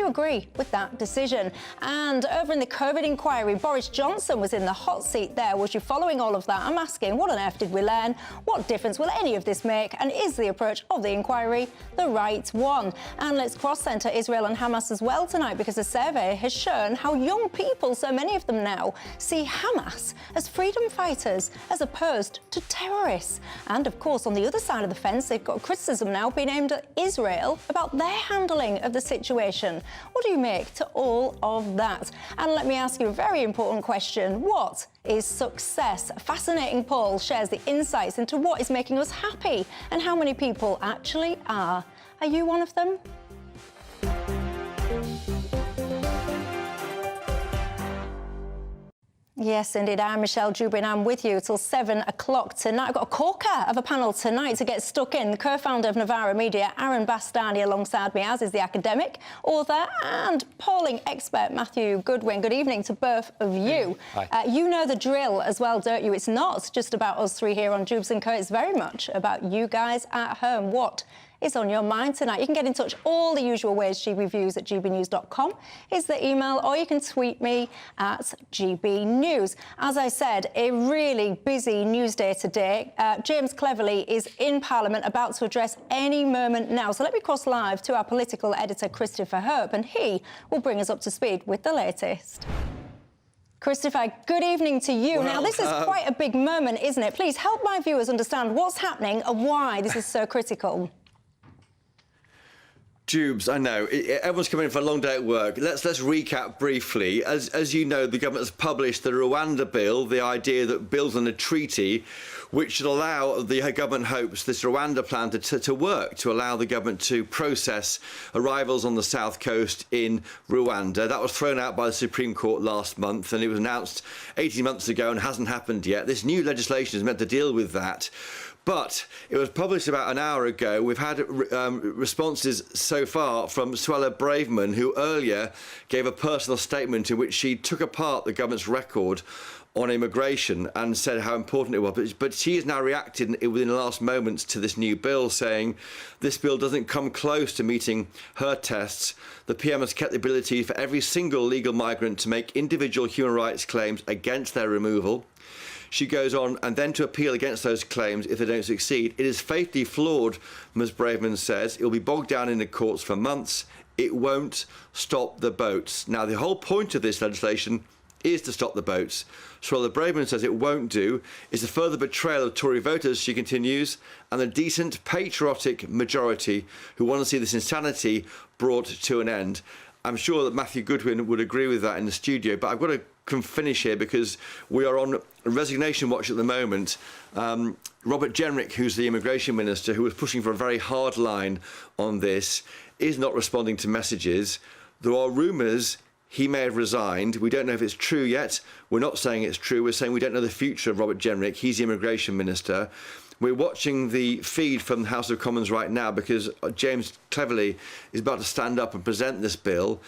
you agree with that decision? And over in the COVID inquiry, Boris Johnson was in the hot seat there. Was you following all of that? I'm asking, what on earth did we learn? What difference will any of this make? And is the approach of the inquiry the right one? And let's cross-centre Israel and Hamas as well tonight, because a survey has shown how young people, so many of them now, see Hamas as freedom fighters as opposed to terrorists. And of course, on the other side of the fence, they've got criticism now being aimed at Israel about their handling of the situation. What do you make to all of that? And let me ask you a very important question. What is success? A fascinating poll shares the insights into what is making us happy and how many people actually are. Are you one of them? Yes, indeed. I'm Michelle Dewbs, and I'm with you till 7 o'clock tonight. I've got a corker of a panel tonight to get stuck in. The co-founder of Novara Media, Aaron Bastani, alongside me, as is the academic, author and polling expert, Matthew Goodwin. Good evening to both of you. Hi. You know the drill as well, don't you? It's not just about us three here on Dewbs & Co. It's very much about you guys at home. What is on your mind tonight? You can get in touch all the usual ways. GBviews at gbnews.com is the email, or you can tweet me at GBnews. As I said, a really busy news day today. James Cleverly is in Parliament, about to address any moment now. So let me cross live to our political editor, Christopher Hope, and he will bring us up to speed with the latest. Christopher, good evening to you. Well, now, this is quite a big moment, isn't it? Please help my viewers understand what's happening and why this is so critical. Dewbs, I know. Everyone's coming in for a long day at work. Let's recap briefly. As you know, the government has published the Rwanda Bill, the idea that builds on a treaty which should allow, the government hopes, this Rwanda plan to work, to allow the government to process arrivals on the south coast in Rwanda. That was thrown out by the Supreme Court last month, and it was announced 18 months ago and hasn't happened yet. This new legislation is meant to deal with that. But it was published about an hour ago. We've had responses so far from Suella Braverman, who earlier gave a personal statement in which she took apart the government's record on immigration and said how important it was. But she has now reacted within the last moments to this new bill, saying this bill doesn't come close to meeting her tests. The PM has kept the ability for every single legal migrant to make individual human rights claims against their removal. She goes on, and then to appeal against those claims if they don't succeed. It is fatally flawed, Ms Braverman says. It will be bogged down in the courts for months. It won't stop the boats. Now, the whole point of this legislation is to stop the boats. So what Braverman says it won't do is a further betrayal of Tory voters, she continues, and the decent, patriotic majority who want to see this insanity brought to an end. I'm sure that Matthew Goodwin would agree with that in the studio, but I've got to finish here because we are on resignation watch at the moment. Robert Jenrick, who's the immigration minister, who was pushing for a very hard line on this, is not responding to messages. There are rumours he may have resigned. We don't know if it's true yet. We're not saying it's true. We're saying we don't know the future of Robert Jenrick. He's the immigration minister. We're watching the feed from the House of Commons right now because James Cleverly is about to stand up and present this bill.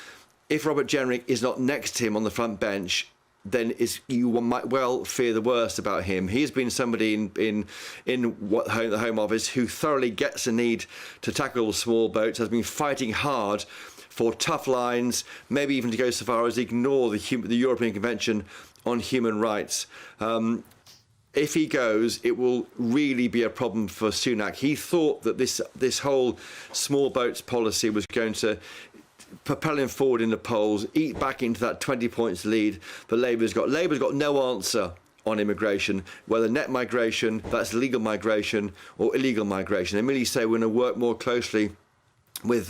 If Robert Jenrick is not next to him on the front bench, then you might well fear the worst about him. He has been somebody in the Home Office who thoroughly gets the need to tackle small boats, has been fighting hard for tough lines, maybe even to go so far as ignore the European Convention on Human Rights. If he goes, it will really be a problem for Sunak. He thought that this whole small boats policy was going to propel him forward in the polls, eat back into that 20 points lead that Labour's got. Labour's got no answer on immigration, whether net migration, that's legal migration, or illegal migration. They merely say we're going to work more closely with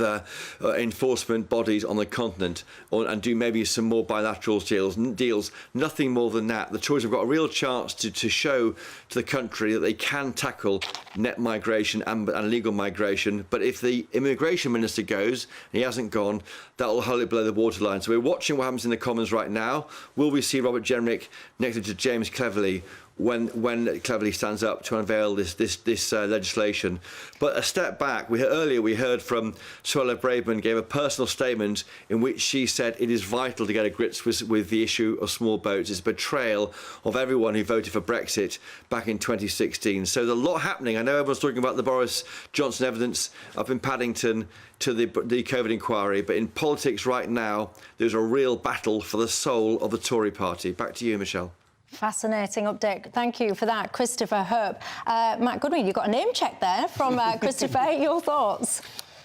enforcement bodies on the continent and do maybe some more bilateral deals. Nothing more than that. The Tories have got a real chance to show to the country that they can tackle net migration and legal migration. But if the immigration minister goes, and he hasn't gone, that will hold it below the waterline. So we're watching what happens in the Commons right now. Will we see Robert Jenrick next to James Cleverly when it cleverly stands up to unveil this legislation. But a step back, earlier we heard from Suella Braverman gave a personal statement in which she said it is vital to get a grips with the issue of small boats. It's a betrayal of everyone who voted for Brexit back in 2016. So there's a lot happening. I know everyone's talking about the Boris Johnson evidence up in Paddington to the COVID inquiry, but in politics right now, there's a real battle for the soul of the Tory party. Back to you, Michelle. Fascinating update. Thank you for that, Christopher Herb. Matt Goodwin, you got a name check there from Christopher. Your thoughts?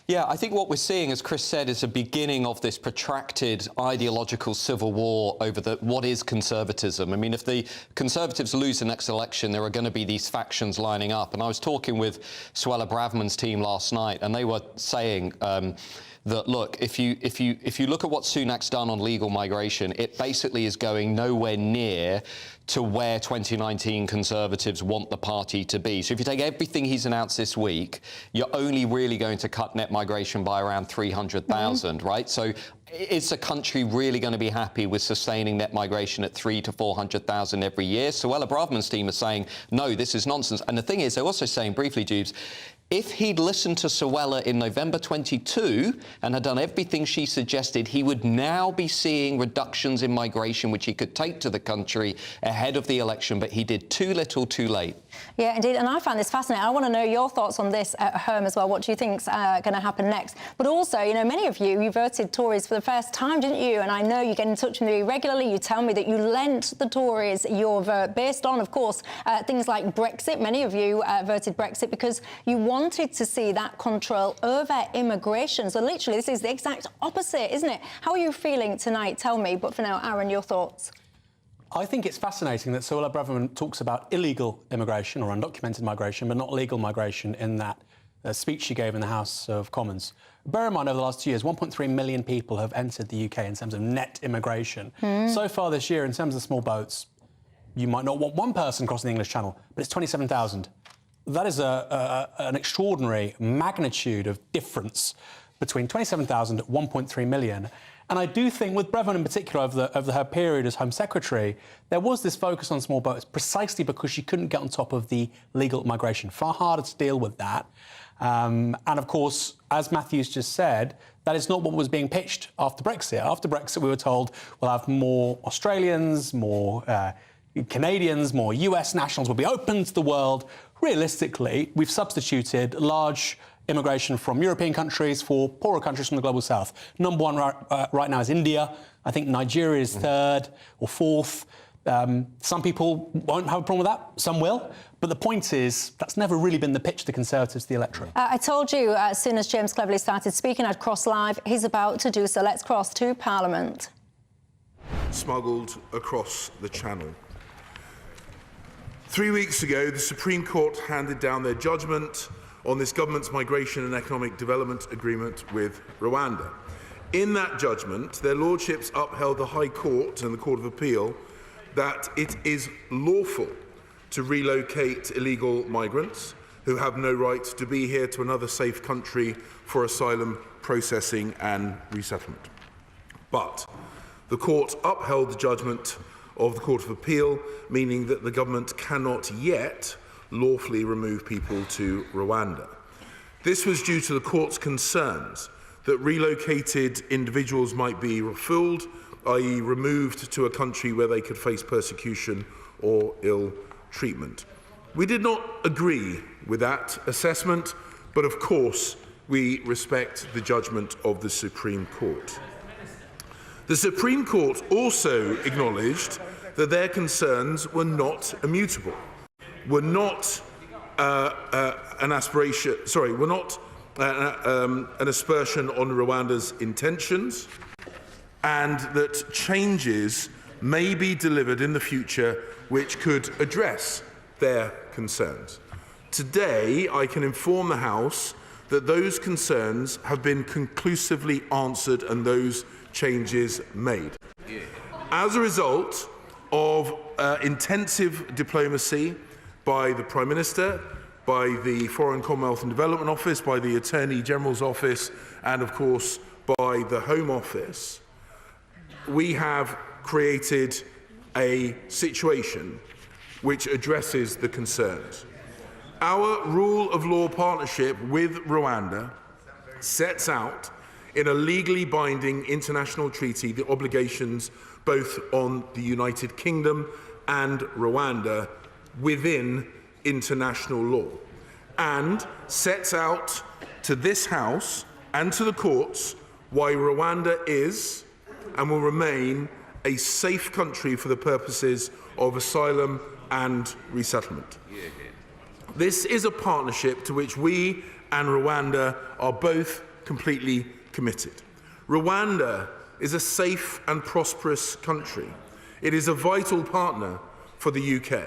Yeah, I think what we're seeing, as Chris said, is a beginning of this protracted ideological civil war over what is conservatism. I mean, if the Conservatives lose the next election, there are going to be these factions lining up. And I was talking with Suella Braverman's team last night, and they were saying that, look, if you look at what Sunak's done on legal migration, it basically is going nowhere near to where 2019 Conservatives want the party to be. So if you take everything he's announced this week, you're only really going to cut net migration by around 300,000, right? So is the country really going to be happy with sustaining net migration at 300,000 to 400,000 every year? Suella Braverman's team is saying, no, this is nonsense. And the thing is, they're also saying, briefly, Dewbs, if he'd listened to Suella in November 22 and had done everything she suggested, he would now be seeing reductions in migration which he could take to the country ahead of the election, but he did too little, too late. Yeah, indeed, and I find this fascinating. I want to know your thoughts on this at home as well. What do you think's going to happen next? But also, you know, many of you voted Tories for the first time, didn't you? And I know you get in touch with me regularly. You tell me that you lent the Tories your vote based on, of course, things like Brexit. Many of you voted Brexit because you wanted to see that control over immigration. So literally, this is the exact opposite, isn't it? How are you feeling tonight? Tell me. But for now, Aaron, your thoughts. I think it's fascinating that Suella Braverman talks about illegal immigration or undocumented migration, but not legal migration in that speech she gave in the House of Commons. Bear in mind, over the last 2 years, 1.3 million people have entered the UK in terms of net immigration. So far this year, in terms of small boats, you might not want one person crossing the English Channel, but it's 27,000. That is an extraordinary magnitude of difference between 27,000 and 1.3 million. And I do think, with Braverman in particular, over her period as Home Secretary, there was this focus on small boats precisely because she couldn't get on top of the legal migration. Far harder to deal with that. And of course, as Matthew's just said, that is not what was being pitched after Brexit. After Brexit, we were told we'll have more Australians, more Canadians, more US nationals will be open to the world. Realistically, we've substituted large immigration from European countries for poorer countries from the global south. Number one right now is India. I think Nigeria is third or fourth. Some people won't have a problem with that, some will. But the point is, that's never really been the pitch to Conservatives to the electorate. I told you as soon as James Cleverly started speaking, I'd cross live. He's about to do so. Let's cross to Parliament. Smuggled across the Channel. 3 weeks ago, the Supreme Court handed down their judgment on this government's migration and economic development agreement with Rwanda. In that judgment, their lordships upheld the High Court and the Court of Appeal that it is lawful to relocate illegal migrants who have no right to be here to another safe country for asylum processing and resettlement. But the court upheld the judgment of the Court of Appeal, meaning that the government cannot yet lawfully remove people to Rwanda. This was due to the court's concerns that relocated individuals might be refueled, i.e. removed to a country where they could face persecution or ill treatment. We did not agree with that assessment, but of course we respect the judgment of the Supreme Court. The Supreme Court also acknowledged that their concerns were not immutable, were not an aspersion on Rwanda's intentions, and that changes may be delivered in the future which could address their concerns. Today, I can inform the House that those concerns have been conclusively answered and those changes made. As a result of intensive diplomacy by the Prime Minister, by the Foreign, Commonwealth and Development Office, by the Attorney General's Office, and of course by the Home Office, we have created a situation which addresses the concerns. Our rule of law partnership with Rwanda sets out in a legally binding international treaty the obligations both on the United Kingdom and Rwanda within international law, and sets out to this House and to the courts why Rwanda is and will remain a safe country for the purposes of asylum and resettlement. This is a partnership to which we and Rwanda are both completely committed. Rwanda is a safe and prosperous country. It is a vital partner for the UK,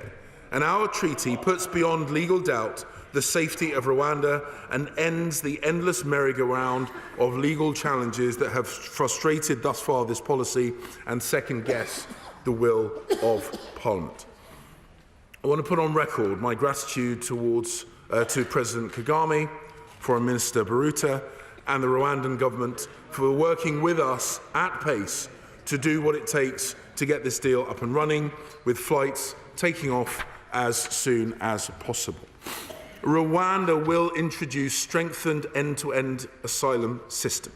and our treaty puts beyond legal doubt the safety of Rwanda and ends the endless merry-go-round of legal challenges that have frustrated thus far this policy and second-guess the will of Parliament. I want to put on record my gratitude to President Kagame, Foreign Minister Baruta, and the Rwandan government for working with us at pace to do what it takes to get this deal up and running, with flights taking off as soon as possible. Rwanda will introduce strengthened end-to-end asylum system,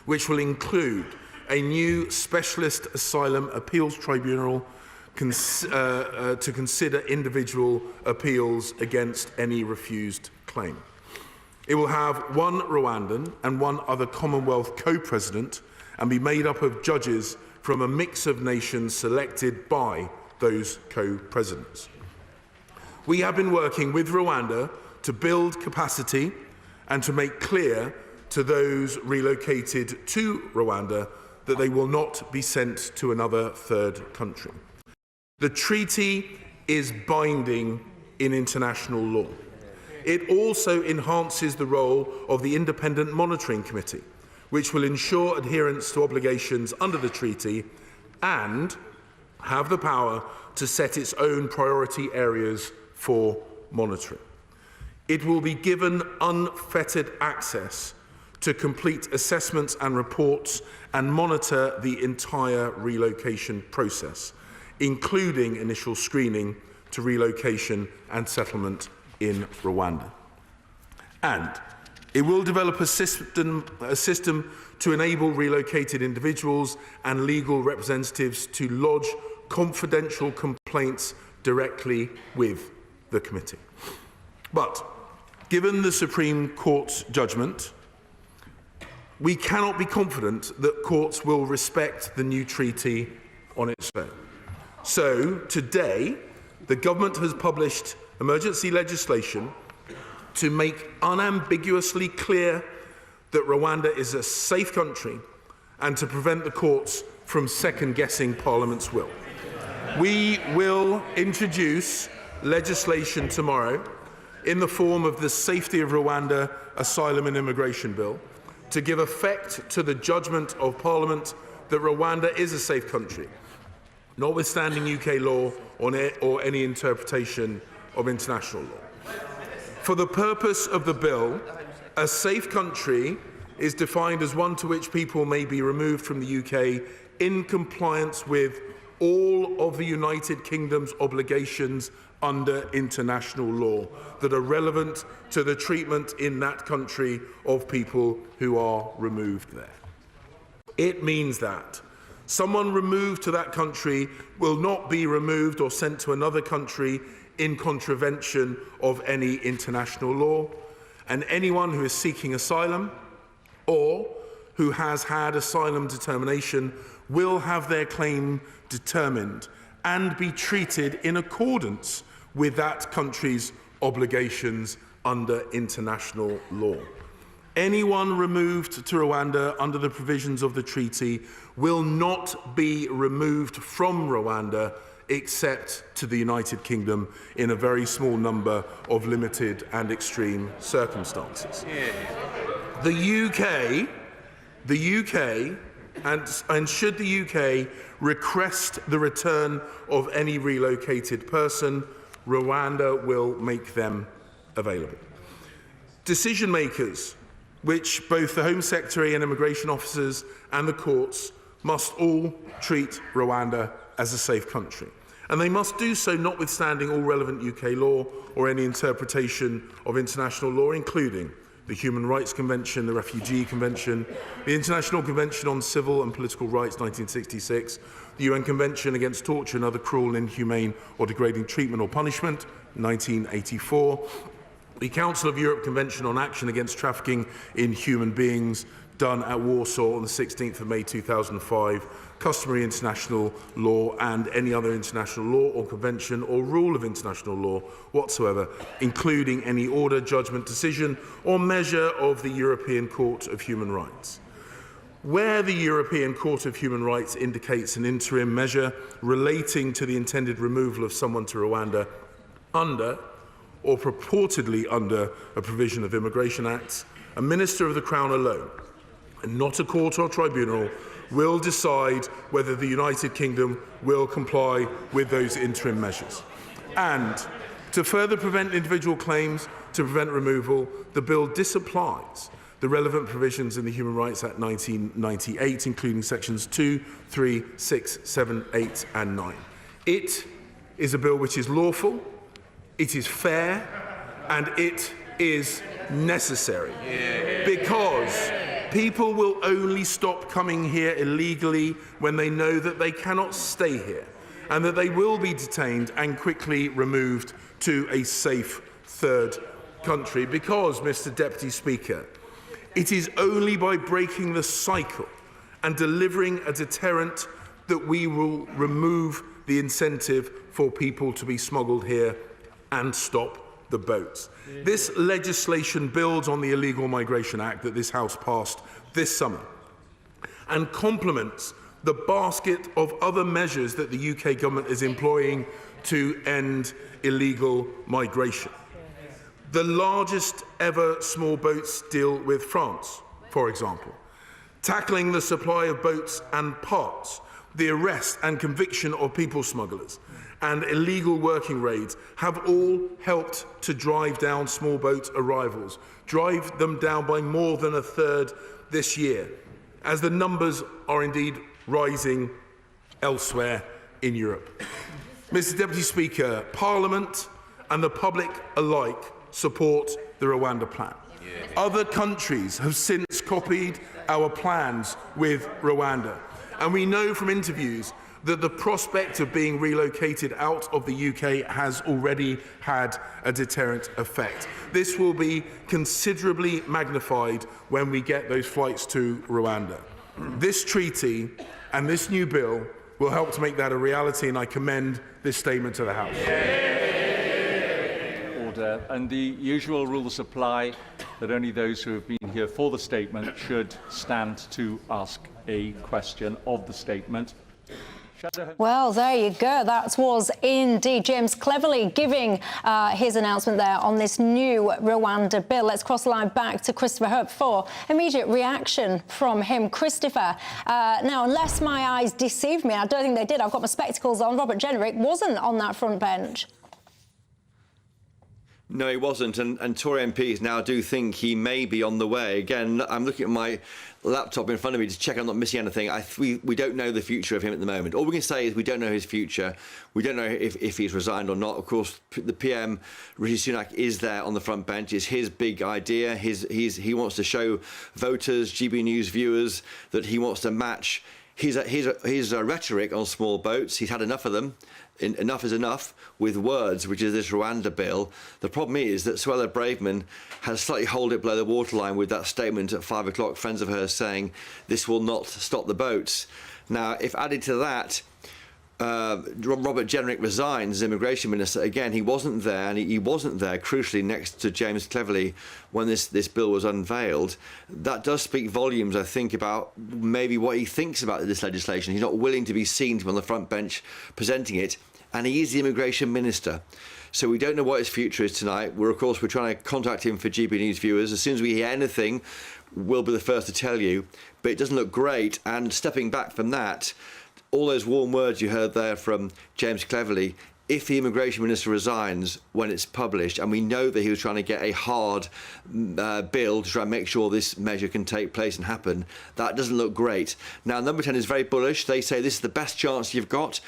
which will include a new specialist asylum appeals tribunal to consider individual appeals against any refused claim. It will have one Rwandan and one other Commonwealth co-president and be made up of judges from a mix of nations selected by those co-presidents. We have been working with Rwanda to build capacity and to make clear to those relocated to Rwanda that they will not be sent to another third country. The treaty is binding in international law. It also enhances the role of the Independent Monitoring Committee, which will ensure adherence to obligations under the treaty and have the power to set its own priority areas for monitoring. It will be given unfettered access to complete assessments and reports and monitor the entire relocation process, including initial screening to relocation and settlement in Rwanda. And it will develop a system to enable relocated individuals and legal representatives to lodge confidential complaints directly with the committee. But given the Supreme Court's judgment, we cannot be confident that courts will respect the new treaty on its own. So today, the government has published emergency legislation to make unambiguously clear that Rwanda is a safe country and to prevent the courts from second-guessing Parliament's will. We will introduce legislation tomorrow in the form of the Safety of Rwanda Asylum and Immigration Bill to give effect to the judgment of Parliament that Rwanda is a safe country, notwithstanding UK law or any interpretation of international law. For the purpose of the bill, a safe country is defined as one to which people may be removed from the UK in compliance with all of the United Kingdom's obligations under international law that are relevant to the treatment in that country of people who are removed there. It means that someone removed to that country will not be removed or sent to another country in contravention of any international law, and anyone who is seeking asylum or who has had asylum determination will have their claim determined and be treated in accordance with that country's obligations under international law. Anyone removed to Rwanda under the provisions of the treaty will not be removed from Rwanda except to the United Kingdom in a very small number of limited and extreme circumstances. The UK, and should the UK request the return of any relocated person, Rwanda will make them available. Decision makers, which both the Home Secretary and immigration officers and the courts must all treat Rwanda as a safe country. And they must do so notwithstanding all relevant UK law or any interpretation of international law, including the Human Rights Convention, the Refugee Convention, the International Convention on Civil and Political Rights 1966, the UN Convention Against Torture and Other Cruel, Inhumane or Degrading Treatment or Punishment 1984, the Council of Europe Convention on Action Against Trafficking in Human Beings done at Warsaw on the 16th of May 2005, customary international law and any other international law or convention or rule of international law whatsoever, including any order, judgment, decision or measure of the European Court of Human Rights. Where the European Court of Human Rights indicates an interim measure relating to the intended removal of someone to Rwanda under or purportedly under a provision of Immigration Acts, a Minister of the Crown alone, and not a court or tribunal, will decide whether the United Kingdom will comply with those interim measures. And to further prevent individual claims to prevent removal, the bill disapplies the relevant provisions in the Human Rights Act 1998, including sections 2, 3, 6, 7, 8 and 9. It is a bill which is lawful, it is fair, and it is necessary. Because people will only stop coming here illegally when they know that they cannot stay here and that they will be detained and quickly removed to a safe third country. Because, Mr. Deputy Speaker, it is only by breaking the cycle and delivering a deterrent that we will remove the incentive for people to be smuggled here and stop the boats. This legislation builds on the Illegal Migration Act that this House passed this summer and complements the basket of other measures that the UK government is employing to end illegal migration. The largest ever small boats deal with France, for example, tackling the supply of boats and parts, the arrest and conviction of people smugglers, and illegal working raids have all helped to drive down small boat arrivals, drive them down by more than a third this year, as the numbers are indeed rising elsewhere in Europe. Mr. Deputy Speaker, Parliament and the public alike support the Rwanda plan. Other countries have since copied our plans with Rwanda, and we know from interviews that the prospect of being relocated out of the UK has already had a deterrent effect. This will be considerably magnified when we get those flights to Rwanda. This treaty and this new bill will help to make that a reality, and I commend this statement to the House. Order. And the usual rules apply that only those who have been here for the statement should stand to ask a question of the statement. Well, there you go. That was indeed James Cleverly giving his announcement there on this new Rwanda bill. Let's cross the line back to Christopher Hope for immediate reaction from him. Christopher, now, unless my eyes deceive me, I don't think they did. I've got my spectacles on. Robert Jenrick wasn't on that front bench. No, he wasn't, and Tory MPs now do think he may be on the way. Again, I'm looking at my laptop in front of me to check I'm not missing anything. We don't know the future of him at the moment. All we can say is we don't know his future. We don't know if he's resigned or not. Of course, the PM, Rishi Sunak, is there on the front bench. It's his big idea. He wants to show voters, GBNews viewers, that he wants to match his rhetoric on small boats. He's had enough of them. Enough is enough with words, which is this Rwanda bill. The problem is that Suella Braverman has slightly held it below the waterline with that statement at 5 o'clock, friends of hers saying this will not stop the boats. Now, if added to that, Robert Jenrick resigns as immigration minister. Again, he wasn't there, and he wasn't there, crucially, next to James Cleverly when this bill was unveiled. That does speak volumes, I think, about maybe what he thinks about this legislation. He's not willing to be seen to be on the front bench presenting it, and he is the immigration minister. So we don't know what his future is tonight. Of course, we're trying to contact him for GBNews viewers. As soon as we hear anything, we'll be the first to tell you. But it doesn't look great. And stepping back from that, all those warm words you heard there from James Cleverly, if the immigration minister resigns when it's published, and we know that he was trying to get a hard bill to try and make sure this measure can take place and happen, that doesn't look great. Now, Number 10 is very bullish. They say this is the best chance you've got.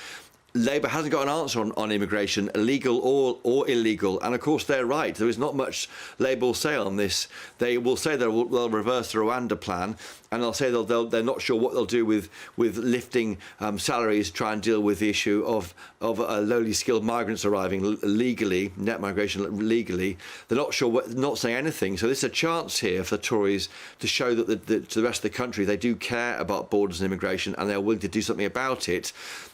Labour hasn't got an answer on immigration, illegal or illegal. And of course, they're right. There is not much Labour will say on this. They will say they'll reverse the Rwanda plan, and they'll say they're not sure what they'll do with lifting salaries, try and deal with the issue of lowly skilled migrants arriving legally, net migration legally. They're not sure, not saying anything. So there's a chance here for the Tories to show that to the rest of the country they do care about borders and immigration, and they're willing to do something about it.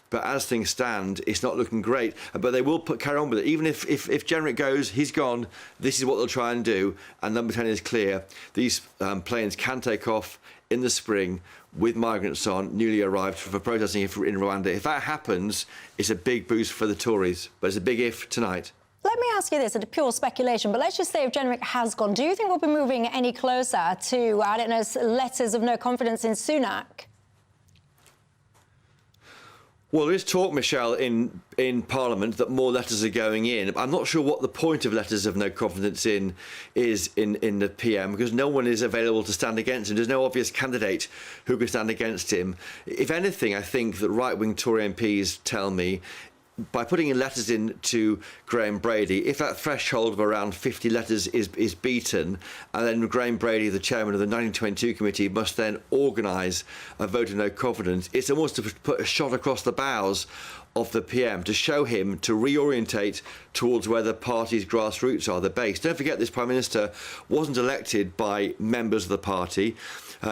But as things stand, it's not looking great. But they will carry on with it. Even if Jenrick goes, he's gone, this is what they'll try and do. And number 10 is clear. These planes can take off in the spring with migrants on, newly arrived, for protesting in Rwanda. If that happens, it's a big boost for the Tories. But it's a big if tonight. Let me ask you this, it's a pure speculation, but let's just say if Jenrick has gone, do you think we'll be moving any closer to, I don't know, letters of no confidence in Sunak? Well, there is talk, Michelle, in Parliament that more letters are going in. I'm not sure what the point of letters of no confidence is in the PM, because no one is available to stand against him. There's no obvious candidate who can stand against him. If anything, I think that right-wing Tory MPs tell me, by putting in letters in to Graham Brady, if that threshold of around 50 letters is beaten, and then Graham Brady, the chairman of the 1922 committee, must then organise a vote of no confidence, it's almost to put a shot across the bows of the PM, to show him to reorientate towards where the party's grassroots are, the base. Don't forget, this Prime Minister wasn't elected by members of the party.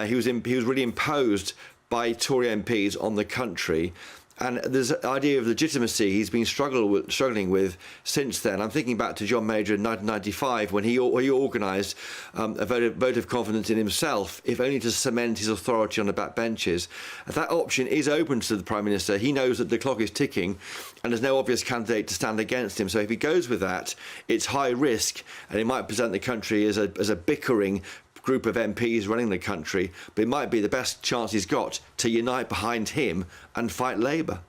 He was really imposed by Tory MPs on the country. And there's an idea of legitimacy he's been struggling with since then. I'm thinking back to John Major in 1995 when he organised a vote of confidence in himself, if only to cement his authority on the backbenches. That option is open to the Prime Minister. He knows that the clock is ticking and there's no obvious candidate to stand against him. So if he goes with that, it's high risk, and it might present the country as a bickering group of MPs running the country, but it might be the best chance he's got to unite behind him and fight Labour.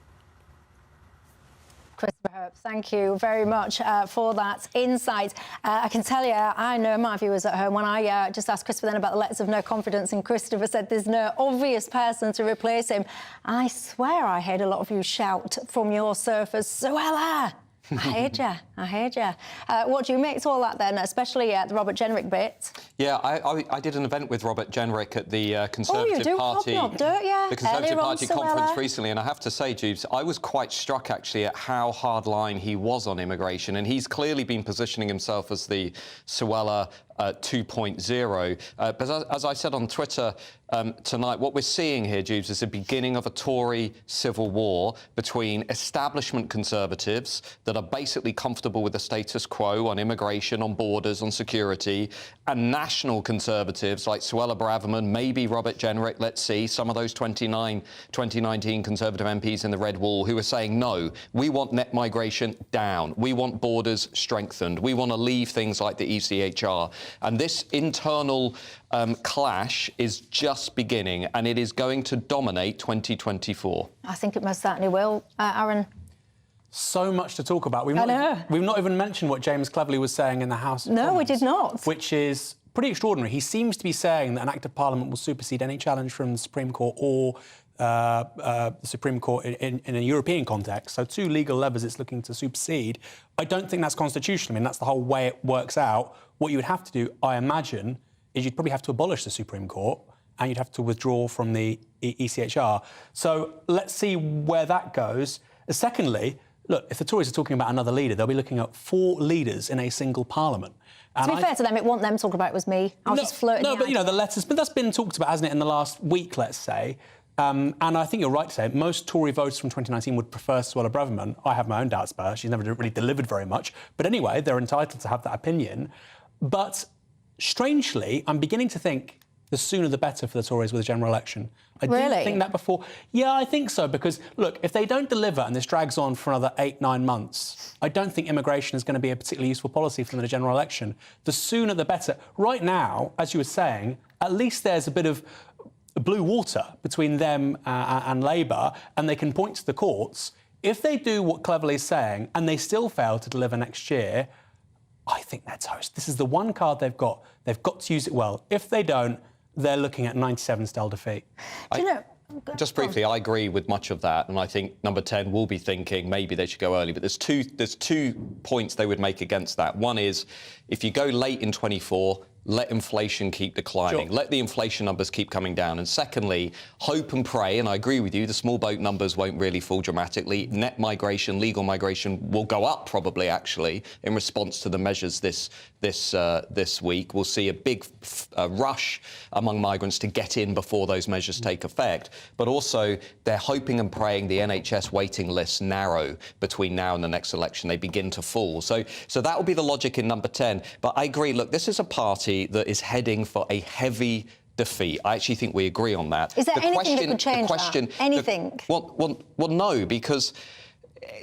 Christopher Hope, thank you very much for that insight. I can tell you, I know my viewers at home, when I just asked Christopher then about the letters of no confidence and Christopher said there's no obvious person to replace him, I swear I heard a lot of you shout from your sofas, Suella! I heard you. What do you make to all that then, especially the Robert Jenrick bit? Yeah, I did an event with Robert Jenrick at the Conservative Party. The Conservative Party conference recently, and I have to say, Dewbs, I was quite struck actually at how hardline he was on immigration, and he's clearly been positioning himself as the Suella 2.0. But as I said on Twitter tonight, what we're seeing here, Dewbs, is the beginning of a Tory civil war between establishment Conservatives that are basically comfortable with the status quo on immigration, on borders, on security, and national Conservatives like Suella Braverman, maybe Robert Jenrick, let's see, some of those 2019 Conservative MPs in the Red Wall who are saying, no, we want net migration down, we want borders strengthened, we want to leave things like the ECHR. And this internal clash is just beginning, and it is going to dominate 2024. I think it most certainly will. Aaron? So much to talk about. We've not even mentioned what James Cleverly was saying in the House of Commons, we did not. Which is pretty extraordinary. He seems to be saying that an Act of Parliament will supersede any challenge from the Supreme Court or the Supreme Court in a European context. So two legal levers it's looking to supersede. I don't think that's constitutional. I mean, that's the whole way it works out. What you would have to do, I imagine, is you'd probably have to abolish the Supreme Court and you'd have to withdraw from the ECHR. So let's see where that goes. Secondly, look, if the Tories are talking about another leader, they'll be looking at 4 leaders in a single parliament. And to be fair to them, it wasn't them talking about it was me. I was just flirting. No, but, you know, the letters... But that's been talked about, hasn't it, in the last week, let's say. And I think you're right to say most Tory voters from 2019 would prefer Suella Braverman. I have my own doubts about her. She's never really delivered very much. But anyway, they're entitled to have that opinion. But strangely, I'm beginning to think the sooner the better for the Tories with a general election. I didn't think that before. Yeah, I think so, because, look, if they don't deliver and this drags on for another 8-9 months, I don't think immigration is going to be a particularly useful policy for them in a general election. The sooner the better. Right now, as you were saying, at least there's a bit of blue water between them and Labour, and they can point to the courts. If they do what Cleverly's saying and they still fail to deliver next year, I think they're toast. This is the one card they've got. They've got to use it well. If they don't, they're looking at 97 style defeat. Just briefly, I agree with much of that, and I think number 10 will be thinking maybe they should go early. But there's two points they would make against that. One is, if you go late in 24, let inflation keep declining. Sure. Let the inflation numbers keep coming down. And secondly, hope and pray, and I agree with you, the small boat numbers won't really fall dramatically. Net migration, legal migration will go up probably, actually, in response to the measures this week. We'll see a big rush among migrants to get in before those measures take effect. But also, they're hoping and praying the NHS waiting lists narrow between now and the next election. They begin to fall. So that will be the logic in number 10. But I agree, look, this is a party that is heading for a heavy defeat. I actually think we agree on that. Is there anything that could change that? Anything? Well, no, because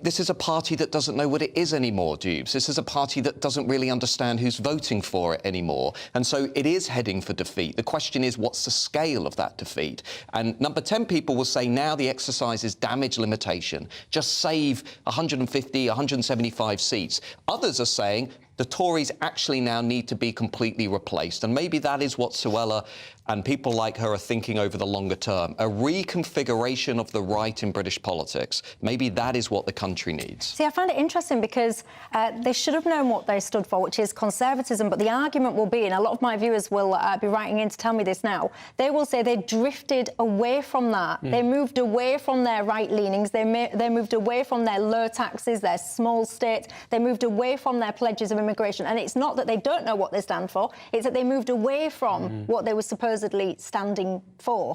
this is a party that doesn't know what it is anymore, Dewbs. This is a party that doesn't really understand who's voting for it anymore. And so it is heading for defeat. The question is, what's the scale of that defeat? And number 10 people will say now the exercise is damage limitation. Just save 150, 175 seats. Others are saying the Tories actually now need to be completely replaced. And maybe that is what Suella and people like her are thinking over the longer term. A reconfiguration of the right in British politics. Maybe that is what the country needs. See, I find it interesting because they should have known what they stood for, which is conservatism. But the argument will be, and a lot of my viewers will be writing in to tell me this now, they will say they drifted away from that. They moved away from their right leanings. They moved away from their low taxes, their small state. They moved away from their pledges of immigration. And it's not that they don't know what they stand for, it's that they moved away from what they were supposedly standing for.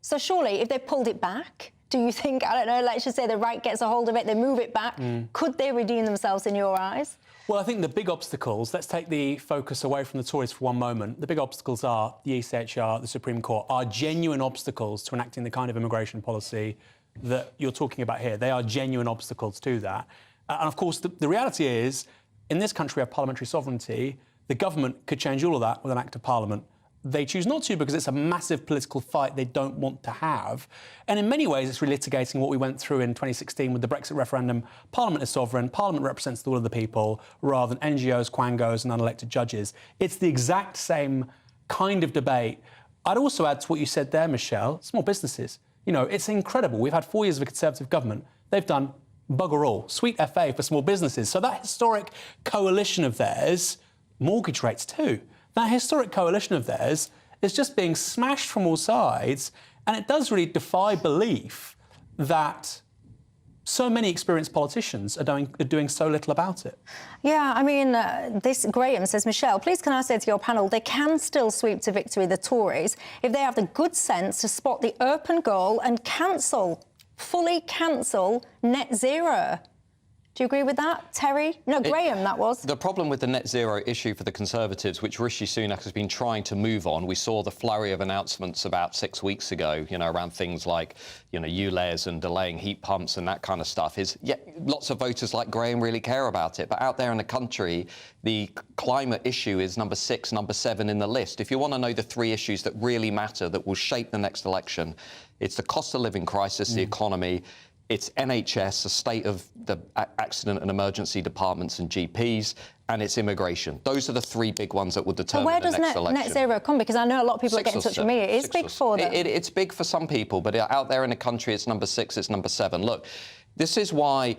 So surely, if they pulled it back, do you think, I don't know, let's just say the right gets a hold of it, they move it back, could they redeem themselves in your eyes? Well, I think the big obstacles, let's take the focus away from the Tories for one moment. The big obstacles are the ECHR, the Supreme Court, are genuine obstacles to enacting the kind of immigration policy that you're talking about here. They are genuine obstacles to that. And of course, the reality is, in this country we have parliamentary sovereignty. The government could change all of that with an act of parliament. They choose not to because it's a massive political fight they don't want to have. And in many ways, it's relitigating what we went through in 2016 with the Brexit referendum. Parliament is sovereign. Parliament represents the will of the people rather than NGOs, quangos and unelected judges. It's the exact same kind of debate. I'd also add to what you said there, Michelle, small businesses. You know, it's incredible. We've had 4 years of a Conservative government. They've done bugger all. Sweet FA for small businesses. So that historic coalition of theirs, mortgage rates too, that historic coalition of theirs is just being smashed from all sides. And it does really defy belief that so many experienced politicians are doing so little about it. Yeah, I mean, this Graham says, Michelle, please can I say to your panel, they can still sweep to victory, the Tories, if they have the good sense to spot the open goal and fully cancel net zero. Do you agree with that, Terry? No, Graham, that was. The problem with the net zero issue for the Conservatives, which Rishi Sunak has been trying to move on, we saw the flurry of announcements about 6 weeks ago, you know, around things like, you know, ULEZ and delaying heat pumps and that kind of stuff, is, yeah, lots of voters like Graham really care about it. But out there in the country, the climate issue is number 6, number 7 in the list. If you want to know the 3 issues that really matter, that will shape the next election, it's the cost of living crisis, the economy, it's NHS, the state of the accident and emergency departments and GPs, and it's immigration. Those are the 3 big ones that will determine the next election. Where does net zero come? Because I know a lot of people are getting in touch with me. It is big for them. It's big for some people, but out there in the country, it's number 6, it's number 7. Look, this is why...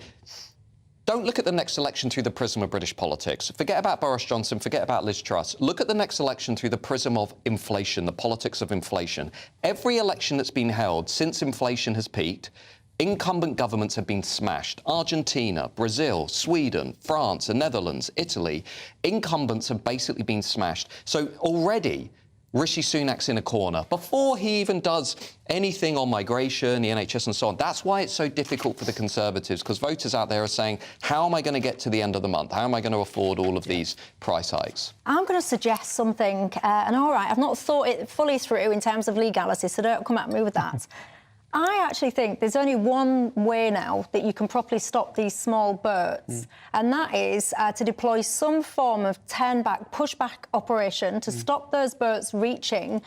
Don't look at the next election through the prism of British politics. Forget about Boris Johnson, forget about Liz Truss. Look at the next election through the prism of inflation, the politics of inflation. Every election that's been held since inflation has peaked, incumbent governments have been smashed. Argentina, Brazil, Sweden, France, the Netherlands, Italy. Incumbents have basically been smashed. So already, Rishi Sunak's in a corner. Before he even does anything on migration, the NHS and so on, that's why it's so difficult for the Conservatives, because voters out there are saying, how am I going to get to the end of the month? How am I going to afford all of these price hikes? I'm going to suggest something, and all right, I've not thought it fully through in terms of legality, so don't come at me with that. I actually think there's only one way now that you can properly stop these small boats, and that is to deploy some form of turn-back, push-back operation to stop those boats reaching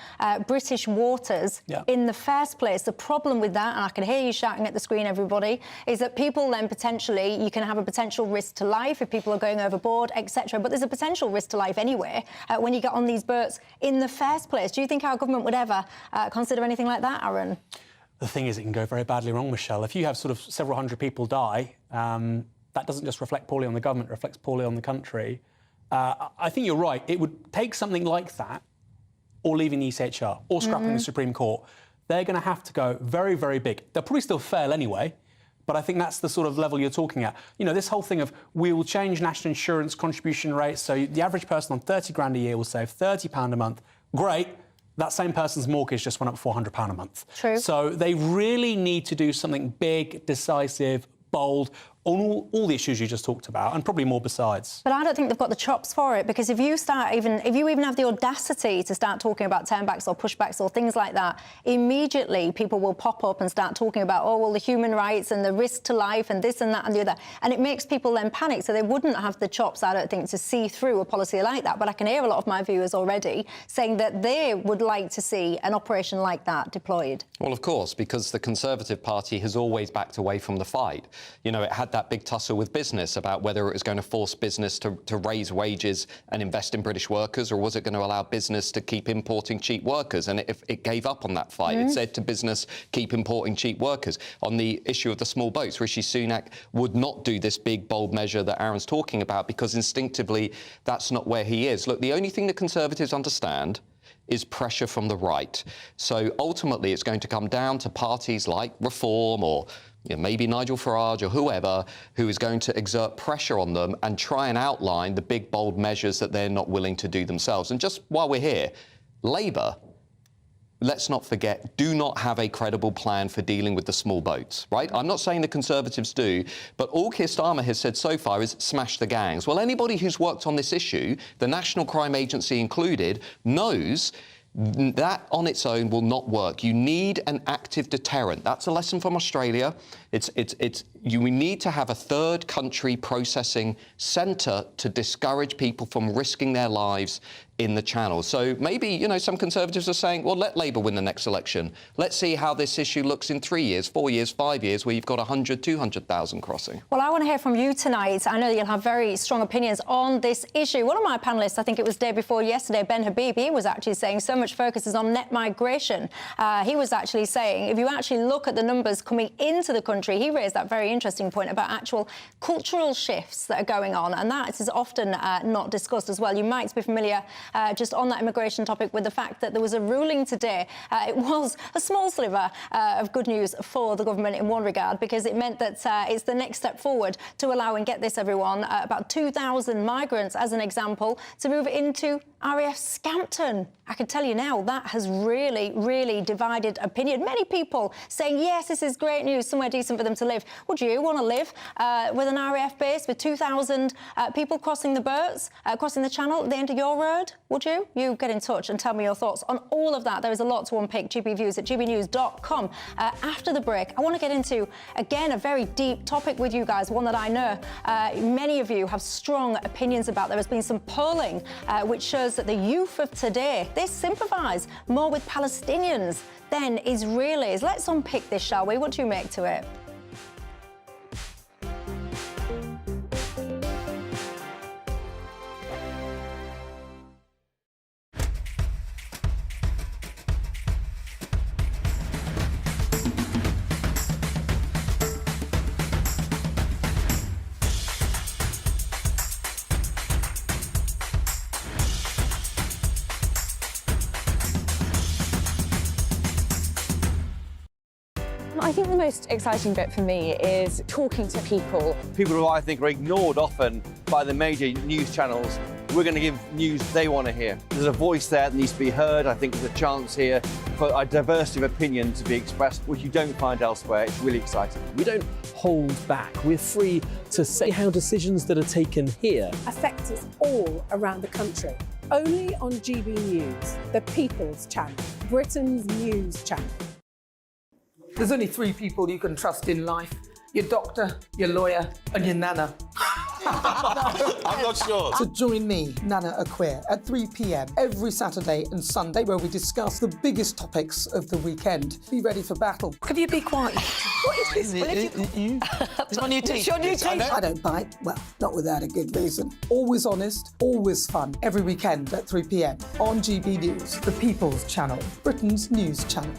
British waters in the first place. The problem with that, and I can hear you shouting at the screen, everybody, is that people then potentially, you can have a potential risk to life if people are going overboard, etc. But there's a potential risk to life anyway when you get on these boats in the first place. Do you think our government would ever consider anything like that, Aaron? The thing is, it can go very badly wrong, Michelle. If you have sort of several hundred people die, that doesn't just reflect poorly on the government, it reflects poorly on the country. I think you're right. It would take something like that, or leaving the ECHR, or scrapping the Supreme Court. They're going to have to go very, very big. They'll probably still fail anyway, but I think that's the sort of level you're talking at. You know, this whole thing of we will change national insurance contribution rates, so the average person on 30 grand a year will save £30 a month. Great. That same person's mortgage just went up £400 a month. True. So they really need to do something big, decisive, bold, on all the issues you just talked about, and probably more besides. But I don't think they've got the chops for it, because if you even have the audacity to start talking about turnbacks or pushbacks or things like that, immediately people will pop up and start talking about, oh, well, the human rights and the risk to life and this and that and the other. And it makes people then panic. So they wouldn't have the chops, I don't think, to see through a policy like that. But I can hear a lot of my viewers already saying that they would like to see an operation like that deployed. Well, of course, because the Conservative Party has always backed away from the fight. You know, it had that big tussle with business about whether it was going to force business to raise wages and invest in British workers, or was it going to allow business to keep importing cheap workers? And it gave up on that fight. It said to business, keep importing cheap workers. On the issue of the small boats, Rishi Sunak would not do this big, bold measure that Aaron's talking about, because instinctively that's not where he is. Look, the only thing the Conservatives understand is pressure from the right. So ultimately it's going to come down to parties like Reform, or maybe Nigel Farage or whoever, who is going to exert pressure on them and try and outline the big, bold measures that they're not willing to do themselves. And just while we're here, Labour, let's not forget, do not have a credible plan for dealing with the small boats, right? I'm not saying the Conservatives do, but all Keir Starmer has said so far is smash the gangs. Well, anybody who's worked on this issue, the National Crime Agency included, knows that on its own will not work. You need an active deterrent. That's a lesson from Australia. We need to have a third country processing centre to discourage people from risking their lives in the Channel. So maybe, some Conservatives are saying, well, let Labour win the next election. Let's see how this issue looks in 3 years, 4 years, 5 years, where you've got 100, 200,000 crossing. Well, I want to hear from you tonight. I know you'll have very strong opinions on this issue. One of my panellists, I think it was day before yesterday, Ben Habib, he was actually saying so much focus is on net migration. He was actually saying, if you actually look at the numbers coming into the country, he raised that very interesting point about actual cultural shifts that are going on, and that is often not discussed as well. You might be familiar, just on that immigration topic, with the fact that there was a ruling today. It was a small sliver of good news for the government in one regard, because it meant that it's the next step forward to allow, and get this everyone, about 2,000 migrants, as an example, to move into RAF Scampton. I can tell you now, that has really, really divided opinion. Many people saying, yes, this is great news, somewhere decent for them to live. Would you want to live with an RAF base with 2,000 people crossing the boats, crossing the Channel at the end of your road? Would you? You get in touch and tell me your thoughts on all of that. There is a lot to unpick. GBviews at gbnews.com. After the break, I want to get into, again, a very deep topic with you guys, one that I know many of you have strong opinions about. There has been some polling which shows that the youth of today, they sympathise more with Palestinians than Israelis. Let's unpick this, shall we? What do you make to it? I think the most exciting bit for me is talking to people. People who I think are ignored often by the major news channels. We're going to give news they want to hear. There's a voice there that needs to be heard. I think there's a chance here for a diversity of opinion to be expressed, which you don't find elsewhere. It's really exciting. We don't hold back. We're free to say how decisions that are taken here affect us all around the country. Only on GB News, the People's Channel, Britain's news channel. There's only 3 people you can trust in life: your doctor, your lawyer, and your nana. I'm not sure. So join me, Nana Aquia, at 3 p.m. every Saturday and Sunday, where we discuss the biggest topics of the weekend. Be ready for battle. Could you be quiet? What is this? It's my new teeth. It's your new teeth. I don't bite. Well, not without a good reason. Always honest, always fun. Every weekend at 3 p.m. on GB News, the People's Channel, Britain's news channel.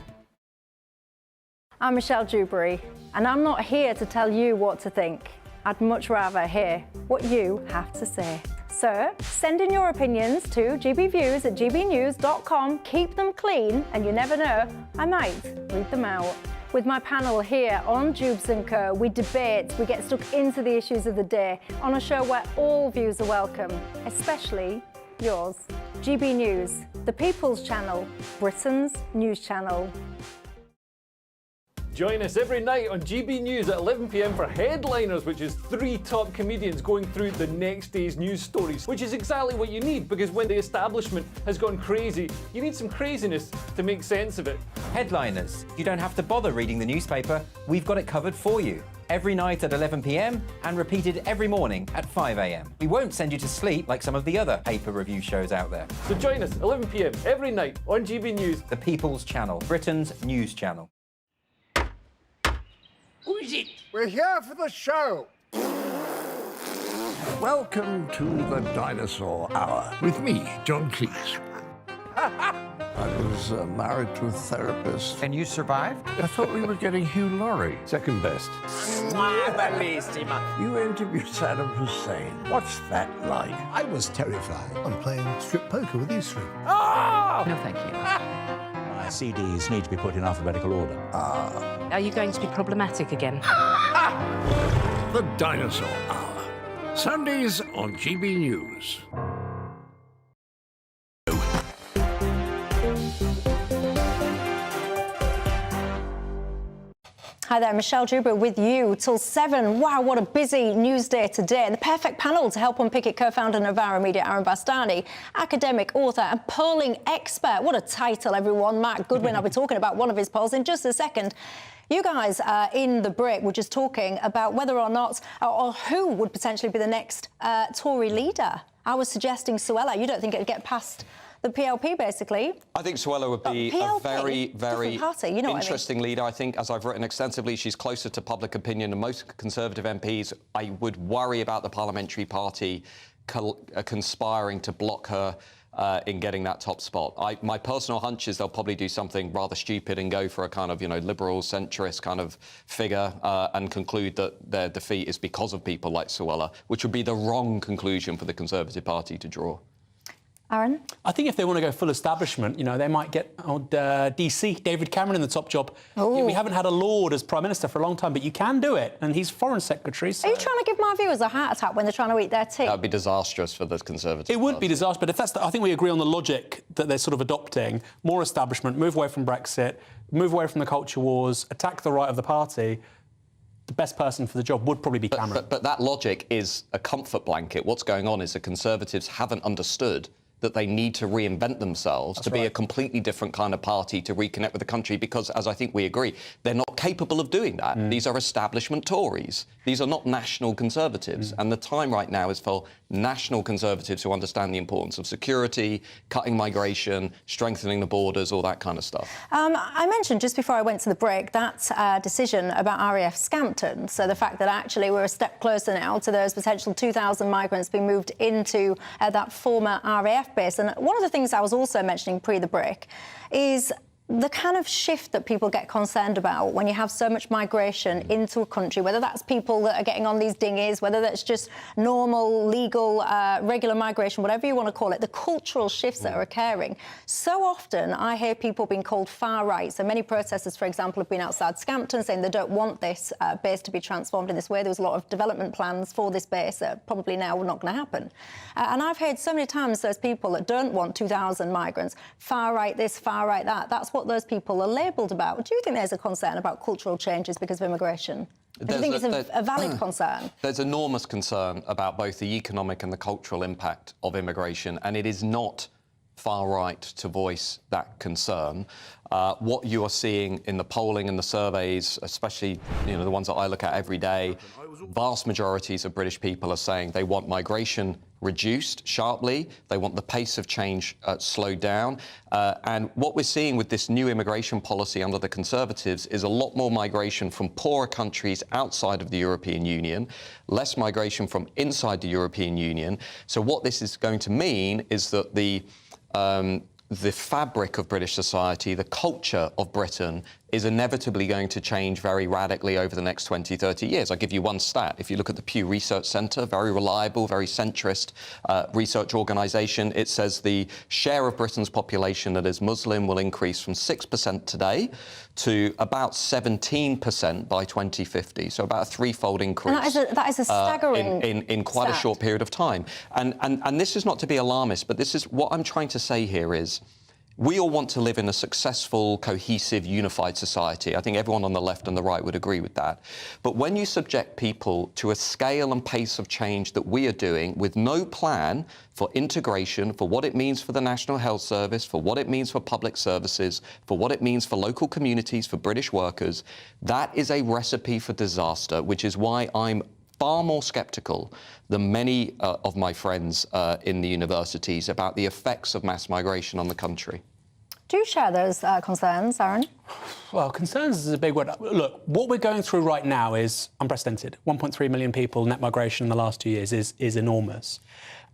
I'm Michelle Dewberry, and I'm not here to tell you what to think. I'd much rather hear what you have to say. So send in your opinions to gbviews@gbnews.com. Keep them clean, and you never know, I might read them out. With my panel here on Dewbs & Co, we debate, we get stuck into the issues of the day on a show where all views are welcome, especially yours. GB News, the People's Channel, Britain's news channel. Join us every night on GB News at 11 p.m. for Headliners, which is 3 top comedians going through the next day's news stories, which is exactly what you need, because when the establishment has gone crazy, you need some craziness to make sense of it. Headliners. You don't have to bother reading the newspaper. We've got it covered for you. Every night at 11 p.m. and repeated every morning at 5 a.m. We won't send you to sleep like some of the other paper review shows out there. So join us 11 p.m. every night on GB News. The People's Channel, Britain's news channel. Who is it? We're here for the show. Welcome to the Dinosaur Hour with me, John Cleese. I was married to a therapist. And you survived? I thought we were getting Hugh Laurie. Second best. You interviewed Saddam Hussein. What's that like? I was terrified. I'm playing strip poker with you three. Oh! No, thank you. My CDs need to be put in alphabetical order. Are you going to be problematic again? The Dinosaur Hour. Sundays on GB News. Hi there, Michelle Dewberry with you till 7. Wow, what a busy news day today. The perfect panel to help unpick it, co-founder Novara Media, Aaron Bastani, academic, author and polling expert. What a title, everyone. Mark Goodwin, I'll be talking about one of his polls in just a second. You guys in the break were just talking about whether or not, or who would potentially be the next Tory leader. I was suggesting Suella. You don't think it'd get past the PLP, basically? I think Suella would be PLP, a very, very party, you know interesting leader. I think, as I've written extensively, she's closer to public opinion than most Conservative MPs. I would worry about the parliamentary party conspiring to block her in getting that top spot. My personal hunch is they'll probably do something rather stupid and go for a kind of, liberal, centrist kind of figure and conclude that their defeat is because of people like Suella, which would be the wrong conclusion for the Conservative Party to draw. Aaron? I think if they want to go full establishment, they might get old DC, David Cameron, in the top job. We haven't had a Lord as Prime Minister for a long time, but you can do it, and he's Foreign Secretary. So. Are you trying to give my viewers a heart attack when they're trying to eat their tea? That would be disastrous for the Conservative It would Party. be disastrous, but if that's I think we agree on the logic that they're sort of adopting. More establishment, move away from Brexit, move away from the culture wars, attack the right of the party. The best person for the job would probably be Cameron. But that logic is a comfort blanket. What's going on is the Conservatives haven't understood that they need to reinvent themselves to be a completely different kind of party to reconnect with the country because, as I think we agree, they're not capable of doing that. These are establishment Tories. These are not national Conservatives. And the time right now is for national Conservatives who understand the importance of security, cutting migration, strengthening the borders, all that kind of stuff. I mentioned just before I went to the break that decision about RAF Scampton. So the fact that actually we're a step closer now to those potential 2,000 migrants being moved into that former RAF base. And one of the things I was also mentioning pre the break is the kind of shift that people get concerned about when you have so much migration into a country, whether that's people that are getting on these dinghies, whether that's just normal, legal, regular migration, whatever you want to call it, the cultural shifts that are occurring. So often I hear people being called far right. So many protesters, for example, have been outside Scampton saying they don't want this base to be transformed in this way. There was a lot of development plans for this base that probably now are not going to happen. And I've heard so many times those people that don't want 2,000 migrants, far right this, far right that, that's what those people are labelled about. Do you think there's a concern about cultural changes because of immigration? Do you think it's a valid concern? There's enormous concern about both the economic and the cultural impact of immigration, and it is not far right to voice that concern. What you are seeing in the polling and the surveys, especially the ones that I look at every day, vast majorities of British people are saying they want migration reduced sharply. They want the pace of change slowed down. And what we're seeing with this new immigration policy under the Conservatives is a lot more migration from poorer countries outside of the European Union, less migration from inside the European Union. So what this is going to mean is that the the fabric of British society, the culture of Britain, is inevitably going to change very radically over the next 20, 30 years. I'll give you one stat. If you look at the Pew Research Centre, very reliable, very centrist research organisation, it says the share of Britain's population that is Muslim will increase from 6% today to about 17% by 2050. So about a threefold increase. And that is a staggering in quite a short period of time. And this is not to be alarmist, but this is what I'm trying to say here is we all want to live in a successful, cohesive, unified society. I think everyone on the left and the right would agree with that. But when you subject people to a scale and pace of change that we are doing with no plan for integration, for what it means for the National Health Service, for what it means for public services, for what it means for local communities, for British workers, that is a recipe for disaster, which is why I'm far more sceptical than many of my friends in the universities about the effects of mass migration on the country. Do you share those concerns, Aaron? Well, concerns is a big word. Look, what we're going through right now is unprecedented. 1.3 million people, net migration in the last 2 years is enormous.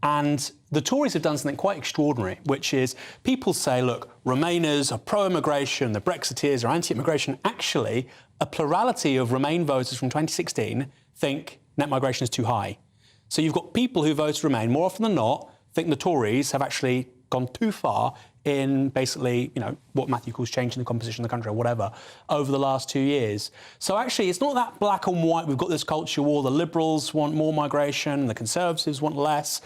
And the Tories have done something quite extraordinary, which is people say, look, Remainers are pro-immigration, the Brexiteers are anti-immigration. Actually, a plurality of Remain voters from 2016 think net migration is too high. So you've got people who voted Remain, more often than not, think the Tories have actually gone too far in basically, you know, what Matthew calls changing the composition of the country or whatever, over the last 2 years. So actually, it's not that black and white. We've got this culture war. The Liberals want more migration. The Conservatives want less.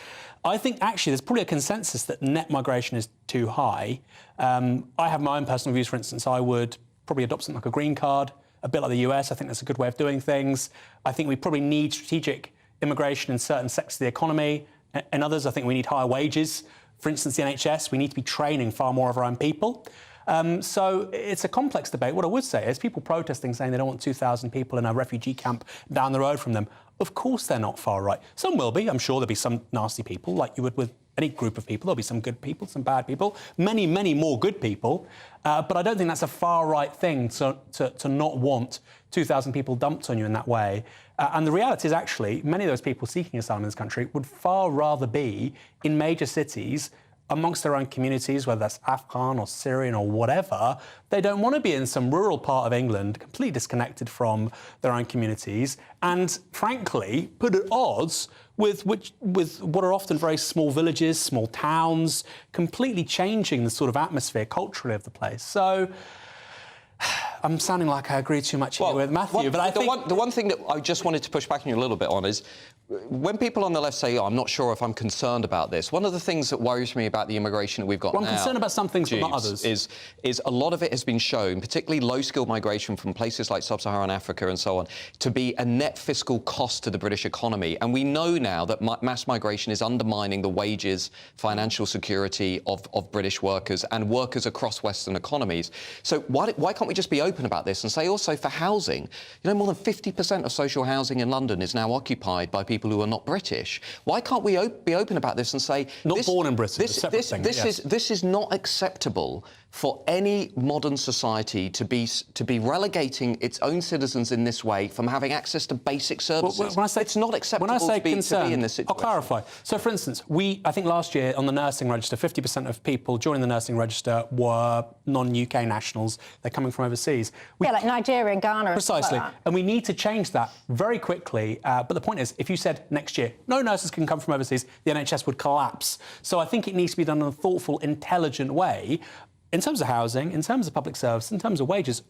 I think actually there's probably a consensus that net migration is too high. I have my own personal views. For instance, I would probably adopt something like a green card, a bit like the US. I think that's a good way of doing things. I think we probably need strategic immigration in certain sectors of the economy. In others, I think we need higher wages. For instance, the NHS, we need to be training far more of our own people. So it's a complex debate. What I would say is people protesting saying they don't want 2,000 people in a refugee camp down the road from them. Of course they're not far right. Some will be. I'm sure there'll be some nasty people, like you would with any group of people. There'll be some good people, some bad people, many, many more good people. But I don't think that's a far right thing to not want 2,000 people dumped on you in that way. And the reality is actually many of those people seeking asylum in this country would far rather be in major cities amongst their own communities, whether that's Afghan or Syrian or whatever. They don't want to be in some rural part of England, completely disconnected from their own communities, and frankly, put at odds with what are often very small villages, small towns, completely changing the sort of atmosphere culturally of the place. So I'm sounding like I agree too much here with Matthew, but I think the one thing that I just wanted to push back on you a little bit on is when people on the left say, I'm not sure if I'm concerned about this, one of the things that worries me about the immigration that we've got now... I'm concerned about some things, but not others. ...is a lot of it has been shown, particularly low-skilled migration from places like sub-Saharan Africa and so on, to be a net fiscal cost to the British economy. And we know now that mass migration is undermining the wages, financial security of British workers and workers across Western economies. So why can't we just be open about this and say also for housing, you know, more than 50% of social housing in London is now occupied by people who are not British. Why can't we be open about this and say... Not born in Britain, this is not acceptable for any modern society to be relegating its own citizens in this way from having access to basic services. When I say, it's not acceptable to be in this situation. I'll clarify. So, for instance, I think last year on the nursing register, 50% of people joining the nursing register were non-UK nationals. They're coming from overseas. Like Nigeria and Ghana. Precisely. Like and we need to change that very quickly. But the point is, if you said next year, no nurses can come from overseas, the NHS would collapse. So I think it needs to be done in a thoughtful, intelligent way. In terms of housing, in terms of public service, in terms of wages,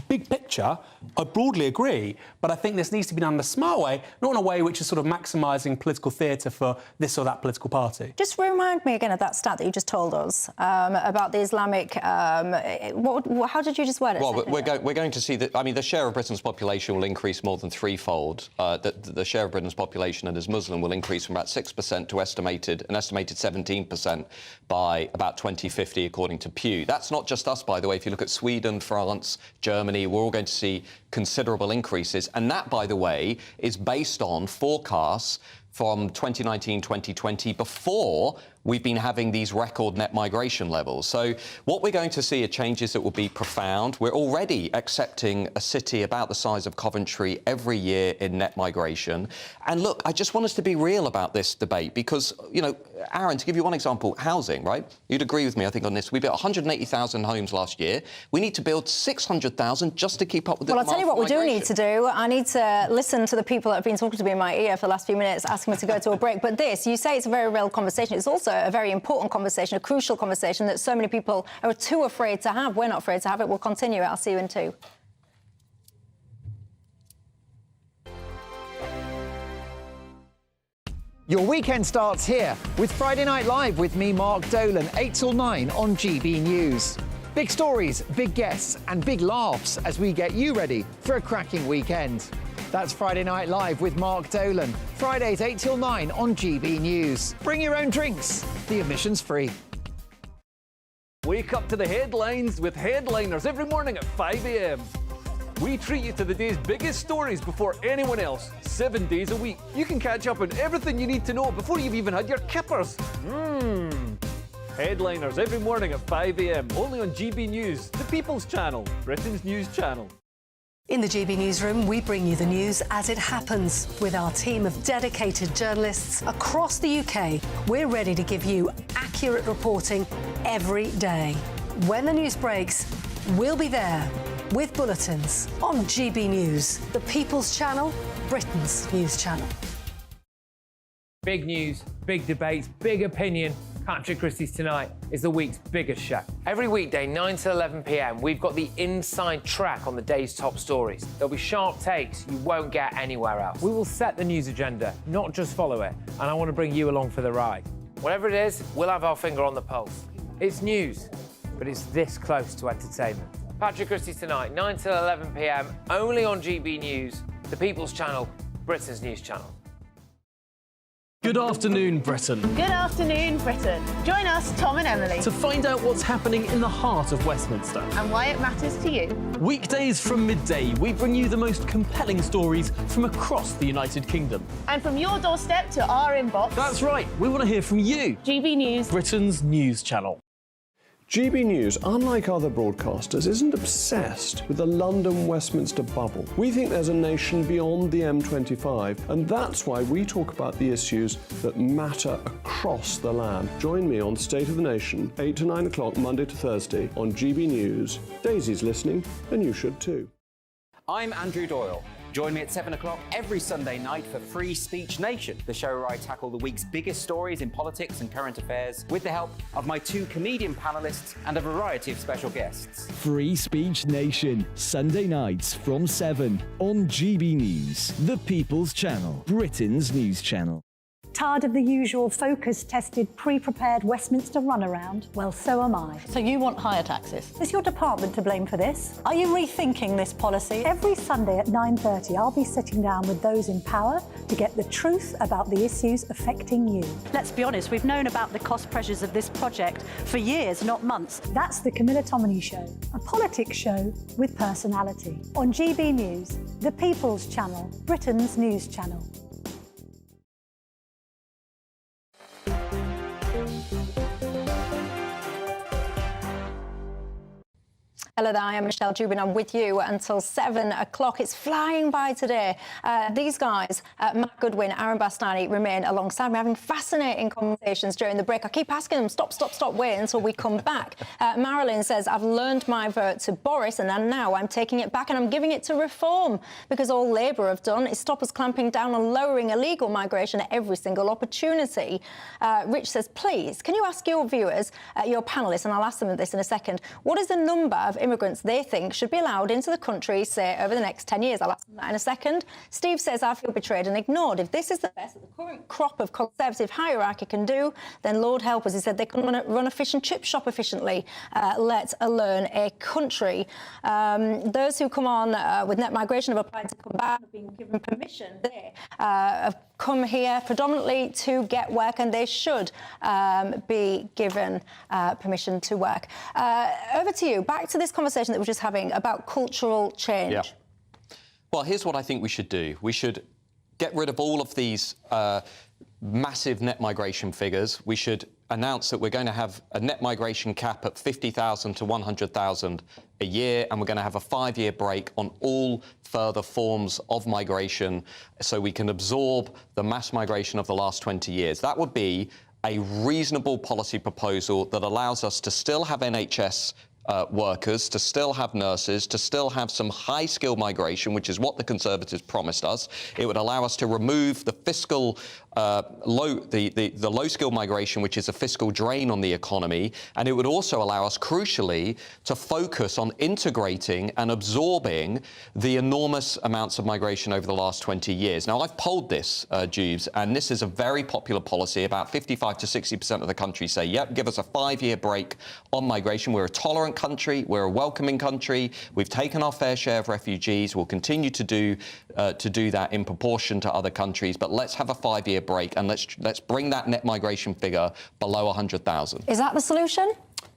big picture, I broadly agree, but I think this needs to be done in a smart way, not in a way which is sort of maximising political theatre for this or that political party. Just remind me again of that stat that you just told us about the Islamic... how did you just word it? Well, we're going to see that... I mean, the share of Britain's population will increase more than threefold. The share of Britain's population that is Muslim will increase from about 6% to an estimated 17% by about 2050, according to Pew. That's not just us, by the way. If you look at Sweden, France, Germany, we're all going to see considerable increases. And that, by the way, is based on forecasts from 2019-2020 before we've been having these record net migration levels. So what we're going to see are changes that will be profound. We're already accepting a city about the size of Coventry every year in net migration. And look, I just want us to be real about this debate because, you know, Aaron, to give you one example, housing, right? You'd agree with me, I think, on this. We built 180,000 homes last year. We need to build 600,000 just to keep up with the demand. Well, I'll tell you what we do need to do. I need to listen to the people that have been talking to me in my ear for the last few minutes, asking me to go to a break. But this, you say it's a very real conversation. It's also a very important conversation, a crucial conversation that so many people are too afraid to have. We're not afraid to have it. We'll continue it. I'll see you in 2. Your weekend starts here with Friday Night Live with me, Mark Dolan, 8 till 9 on GB News. Big stories, big guests and big laughs as we get you ready for a cracking weekend. That's Friday Night Live with Mark Dolan. Fridays 8 till 9 on GB News. Bring your own drinks. The admission's free. Wake up to the headlines with Headliners every morning at 5 a.m. We treat you to the day's biggest stories before anyone else, 7 days a week. You can catch up on everything you need to know before you've even had your kippers. Headliners every morning at 5 a.m. only on GB News, the People's Channel, Britain's news channel. In the GB Newsroom, we bring you the news as it happens. With our team of dedicated journalists across the UK, we're ready to give you accurate reporting every day. When the news breaks, we'll be there with bulletins on GB News, the People's Channel, Britain's news channel. Big news, big debates, big opinion. Patrick Christie's Tonight is the week's biggest show. Every weekday, 9 to 11 p.m, we've got the inside track on the day's top stories. There'll be sharp takes you won't get anywhere else. We will set the news agenda, not just follow it, and I want to bring you along for the ride. Whatever it is, we'll have our finger on the pulse. It's news, but it's this close to entertainment. Patrick Christie's Tonight, 9 to 11 p.m, only on GB News, the People's Channel, Britain's news channel. Good afternoon, Britain. Good afternoon, Britain. Join us, Tom and Emily, To find out what's happening in the heart of Westminster. and why it matters to you. Weekdays from midday, we bring you the most compelling stories from across the United Kingdom. And from your doorstep to our inbox. That's right, we want to hear from you. GB News, Britain's news channel. GB News, unlike other broadcasters, isn't obsessed with the London-Westminster bubble. We think there's a nation beyond the M25, and that's why we talk about the issues that matter across the land. Join me on State of the Nation, 8 to 9 o'clock, Monday to Thursday, on GB News. Daisy's listening, and you should too. I'm Andrew Doyle. Join me at 7 o'clock every Sunday night for Free Speech Nation, the show where I tackle the week's biggest stories in politics and current affairs with the help of my 2 comedian panellists and a variety of special guests. Free Speech Nation, Sunday nights from 7 on GB News, the People's Channel, Britain's news channel. Tired of the usual focus-tested, pre-prepared Westminster runaround? Well, so am I. So you want higher taxes? Is your department to blame for this? Are you rethinking this policy? Every Sunday at 9:30, I'll be sitting down with those in power to get the truth about the issues affecting you. Let's be honest, we've known about the cost pressures of this project for years, not months. That's the Camilla Tominey Show, a politics show with personality. On GB News, the People's Channel, Britain's news channel. Hello there, I am Michelle Dewbs. I'm with you until 7 o'clock. It's flying by today. These guys, Matt Goodwin, Aaron Bastani, remain alongside me, having fascinating conversations during the break. I keep asking them, stop, wait until we come back. Marilyn says, I've learned my vote to Boris, and then now I'm taking it back and I'm giving it to Reform, because all Labour have done is stop us clamping down on lowering illegal migration at every single opportunity. Rich says, please, can you ask your viewers, your panellists, and I'll ask them this in a second, what is the number of immigrants they think should be allowed into the country, say, over the next 10 years? I'll ask them that in a second. Steve says, I feel betrayed and ignored. If this is the best that the current crop of Conservative hierarchy can do, then Lord help us. He said they couldn't run a fish and chip shop efficiently, let alone a country. Those who come on with net migration have applied to come back, have been given permission. They have come here predominantly to get work, and they should be given permission to work. Over to you. Back to this conversation that we're just having about cultural change. Yeah. Well, here's what I think we should do. We should get rid of all of these massive net migration figures. We should announced that we're going to have a net migration cap at 50,000 to 100,000 a year, and we're going to have a 5-year break on all further forms of migration so we can absorb the mass migration of the last 20 years. That would be a reasonable policy proposal that allows us to still have NHS workers, to still have nurses, to still have some high-skill migration, which is what the Conservatives promised us. It would allow us to remove the fiscal low-skill migration, which is a fiscal drain on the economy, and it would also allow us, crucially, to focus on integrating and absorbing the enormous amounts of migration over the last 20 years. Now, I've polled this, Dewbs, and this is a very popular policy. About 55 to 60% of the country say, yep, give us a 5-year break on migration. We're a tolerant country, we're a welcoming country, we've taken our fair share of refugees, we'll continue to do that in proportion to other countries, but let's have a 5-year break and let's bring that net migration figure below 100,000. Is that the solution?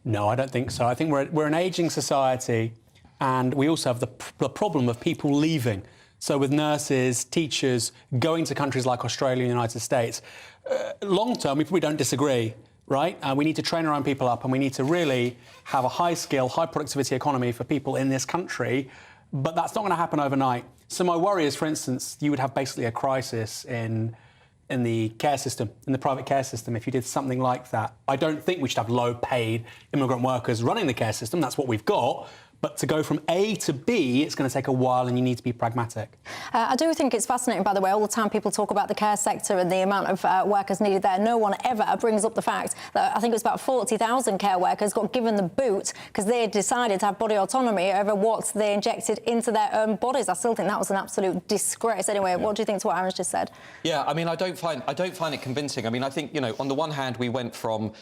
No, I don't think so. I think we're an ageing society, and we also have the problem of people leaving. So with nurses, teachers going to countries like Australia and the United States, long term, we don't disagree. Right? We need to train our own people up, and we need to really have a high-skill, high-productivity economy for people in this country, but that's not going to happen overnight. So my worry is, for instance, you would have basically a crisis in the care system, in the private care system, if you did something like that. I don't think we should have low-paid immigrant workers running the care system. That's what we've got. But to go from A to B, it's going to take a while, and you need to be pragmatic. I do think it's fascinating, by the way, all the time people talk about the care sector and the amount of workers needed there. No one ever brings up the fact that I think it was about 40,000 care workers got given the boot because they decided to have body autonomy over what they injected into their own bodies. I still think that was an absolute disgrace. Anyway, what do you think to what Aaron's just said? Yeah, I mean, I don't find it convincing. I mean, I think, you know, on the one hand, we went from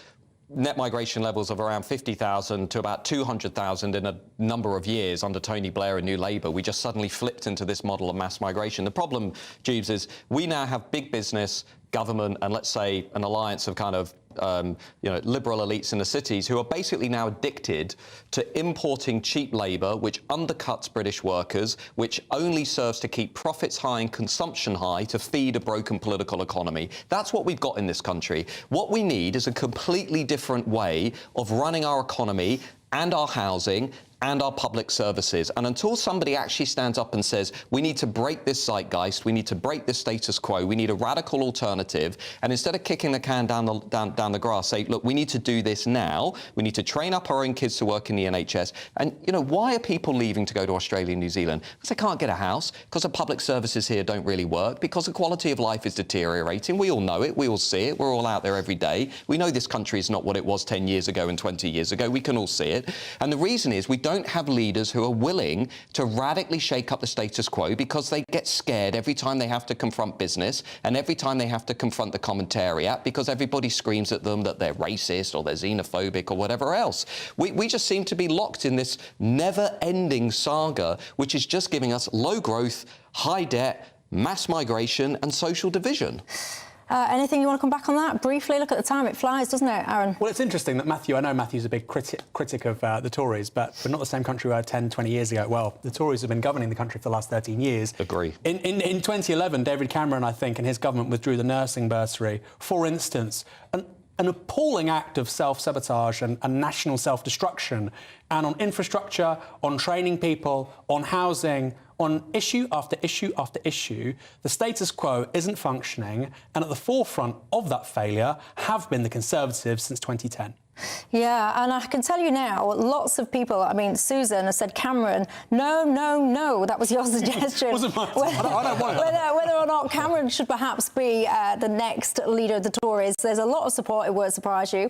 net migration levels of around 50,000 to about 200,000 in a number of years under Tony Blair and New Labour. We just suddenly flipped into this model of mass migration. The problem, Dewbs, is we now have big business, government, and let's say an alliance of kind of liberal elites in the cities who are basically now addicted to importing cheap labour, which undercuts British workers, which only serves to keep profits high and consumption high to feed a broken political economy. That's what we've got in this country. What we need is a completely different way of running our economy and our housing and our public services. And until somebody actually stands up and says, we need to break this zeitgeist, we need to break this status quo, we need a radical alternative, and instead of kicking the can down the grass, say, look, we need to do this now, we need to train up our own kids to work in the NHS. And, you know, why are people leaving to go to Australia and New Zealand? Because they can't get a house, because the public services here don't really work, because the quality of life is deteriorating. We all know it, we all see it, we're all out there every day. We know this country is not what it was 10 years ago and 20 years ago. We can all see it. And the reason is we don't have leaders who are willing to radically shake up the status quo because they get scared every time they have to confront business and every time they have to confront the commentariat because everybody screams at them that they're racist or they're xenophobic or whatever else. We just seem to be locked in this never-ending saga, which is just giving us low growth, high debt, mass migration and social division. Anything you want to come back on that? Briefly, look at the time. It flies, doesn't it, Aaron? Well, it's interesting that I know Matthew's a big critic of the Tories, but we're not the same country we were 10, 20 years ago. Well, the Tories have been governing the country for the last 13 years. Agree. In 2011, David Cameron, I think, and his government withdrew the nursing bursary, for instance. An appalling act of self-sabotage and national self-destruction. And on infrastructure, on training people, on housing, on issue after issue after issue, the status quo isn't functioning, and at the forefront of that failure have been the Conservatives since 2010. Yeah, and I can tell you now, lots of people, I mean, Susan has said, Cameron, no, that was your suggestion. Wasn't mine. I don't want it. Whether or not Cameron should perhaps be the next leader of the Tories. There's a lot of support, it won't surprise you,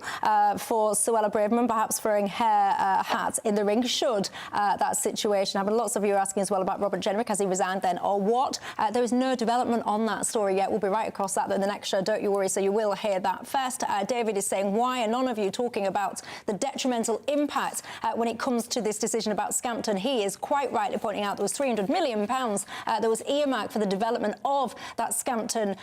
for Suella Braverman perhaps throwing her hat in the ring should that situation happen. Lots of you are asking as well about Robert Jenrick, has he resigned then or what? There is no development on that story yet. We'll be right across that in the next show, don't you worry, so you will hear that first. David is saying, why are none of you talking talking about the detrimental impact when it comes to this decision about Scampton. He is quite rightly pointing out there was £300 million that was earmarked for the development of that Scampton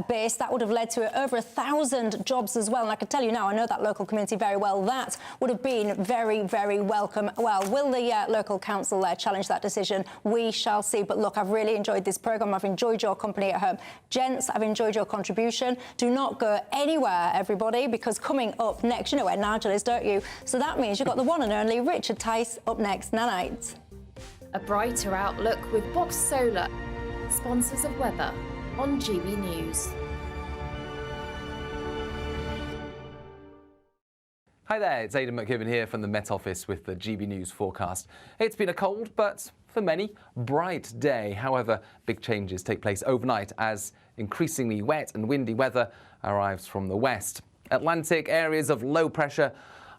base. That would have led to over 1,000 jobs as well. And I can tell you now, I know that local community very well, that would have been very, very welcome. Well, will the local council challenge that decision? We shall see. But look, I've really enjoyed this programme. I've enjoyed your company at home. Gents, I've enjoyed your contribution. Do not go anywhere, everybody, because coming up next, you know where Nigel is, don't you? So that means you've got the one and only Richard Tice up next. Night. A brighter outlook with Box Solar, sponsors of weather on GB News. Hi there, it's Aidan McKibben here from the Met Office with the GB News forecast. It's been a cold, but for many, bright day. However, big changes take place overnight as increasingly wet and windy weather arrives from the west. Atlantic areas of low pressure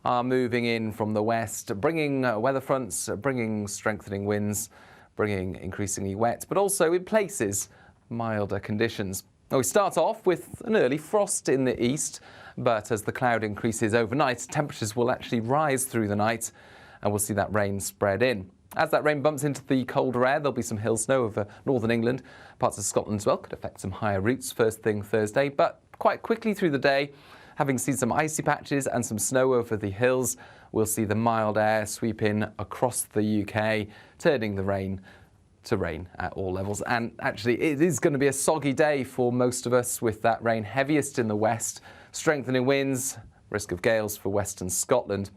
are moving in from the west, bringing weather fronts, bringing strengthening winds, bringing increasingly wet, but also in places milder conditions. Now, we start off with an early frost in the east, but as the cloud increases overnight, temperatures will actually rise through the night and we'll see that rain spread in. As that rain bumps into the colder air, there'll be some hill snow over northern England. Parts of Scotland as well could affect some higher routes first thing Thursday, but quite quickly through the day, having seen some icy patches and some snow over the hills, we'll see the mild air sweep in across the UK, turning the rain to rain at all levels. And actually, it is going to be a soggy day for most of us, with that rain heaviest in the west, strengthening winds, risk of gales for western Scotland.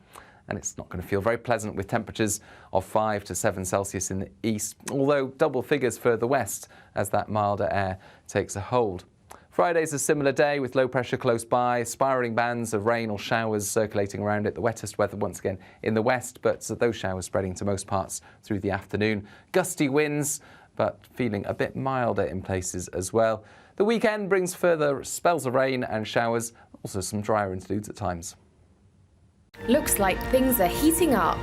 And it's not going to feel very pleasant, with temperatures of 5 to 7 Celsius in the east, although double figures further west as that milder air takes a hold. Friday's a similar day with low pressure close by, spiralling bands of rain or showers circulating around it. The wettest weather once again in the west, but those showers spreading to most parts through the afternoon. Gusty winds, but feeling a bit milder in places as well. The weekend brings further spells of rain and showers, also some drier interludes at times. Looks like things are heating up.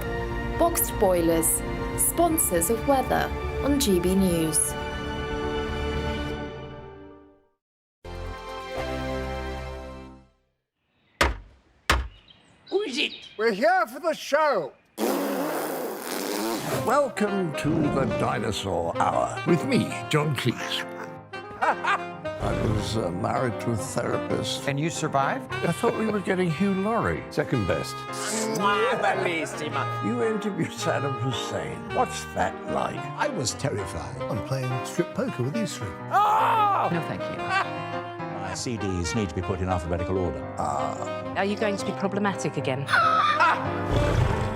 Boxed boilers, sponsors of weather on GB News. Who is it? We're here for the show. Welcome to the Dinosaur Hour with me, John Cleese. I was married to a therapist. And you survived? I thought we were getting Hugh Laurie. Second best. You interviewed Saddam Hussein. What's that like? I was terrified. I'm playing strip poker with you three. Oh! No, thank you. My CDs need to be put in alphabetical order. Are you going to be problematic again?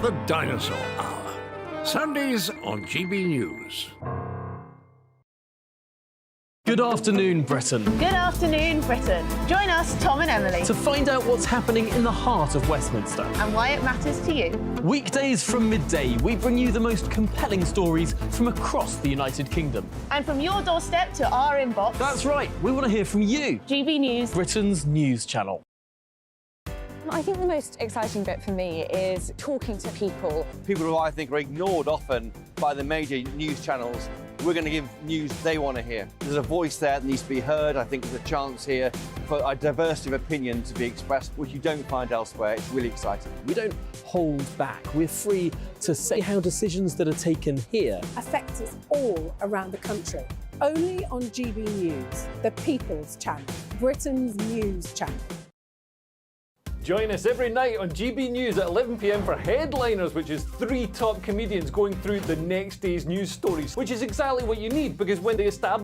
The Dinosaur Hour. Sundays on GB News. Good afternoon, Britain. Good afternoon, Britain. Join us, Tom and Emily, To find out what's happening in the heart of Westminster. and why it matters to you. Weekdays from midday, we bring you the most compelling stories from across the United Kingdom. And from your doorstep to our inbox, That's right, we want to hear from you, GB News. Britain's news channel. I think the most exciting bit for me is talking to people. People who I think are ignored often by the major news channels. We're going to give news they want to hear. There's a voice there that needs to be heard. I think there's a chance here for a diversity of opinion to be expressed, which you don't find elsewhere. It's really exciting. We don't hold back. We're free to say how decisions that are taken here affect us all around the country. Only on GB News, the People's Channel, Britain's news channel. Join us every night on GB News at 11 p.m. for Headliners, which is 3 top comedians going through the next day's news stories, which is exactly what you need, because when they establish